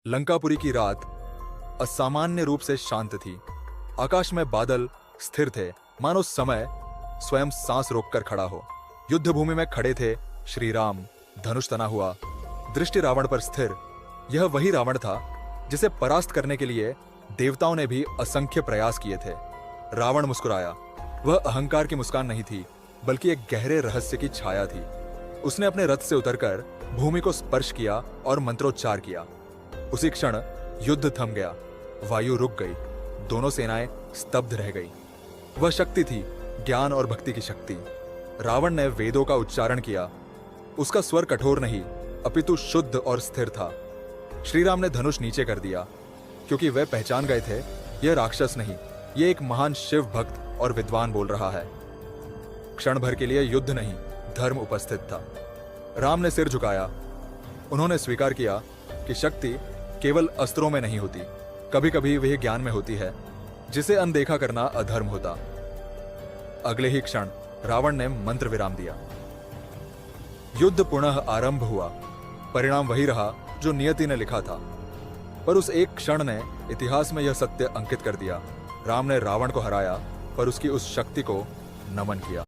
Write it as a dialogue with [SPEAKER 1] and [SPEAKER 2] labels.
[SPEAKER 1] लंकापुरी की रात असामान्य रूप से शांत थी। आकाश में बादल स्थिर थे, मानो समय स्वयं सांस रोककर खड़ा हो। युद्ध भूमि में खड़े थे श्री राम, धनुष तना हुआ, दृष्टि रावण पर स्थिर। यह वही रावण था जिसे परास्त करने के लिए देवताओं ने भी असंख्य प्रयास किए थे। रावण मुस्कुराया। वह अहंकार की मुस्कान नहीं थी, बल्कि एक गहरे रहस्य की छाया थी। उसने अपने रथ से उतरकर भूमि को स्पर्श किया और मंत्रोच्चार किया। उसी क्षण युद्ध थम गया, वायु रुक गई, दोनों सेनाएं स्तब्ध रह गई। वह शक्ति थी, ज्ञान और भक्ति की शक्ति। रावण ने वेदों का उच्चारण किया। उसका स्वर कठोर नहीं, अपितु शुद्ध और स्थिर था। श्री राम ने धनुष नीचे कर दिया, क्योंकि वे पहचान गए थे यह राक्षस नहीं, ये एक महान शिव भक्त और विद्वान बोल रहा है। क्षण भर के लिए युद्ध नहीं, धर्म उपस्थित था। राम ने सिर झुकाया। उन्होंने स्वीकार किया कि शक्ति केवल अस्त्रों में नहीं होती, कभी कभी वह ज्ञान में होती है, जिसे अनदेखा करना अधर्म होता। अगले ही क्षण रावण ने मंत्र विराम दिया। युद्ध पुनः आरंभ हुआ। परिणाम वही रहा जो नियति ने लिखा था, पर उस एक क्षण ने इतिहास में यह सत्य अंकित कर दिया। राम ने रावण को हराया, पर उसकी उस शक्ति को नमन किया।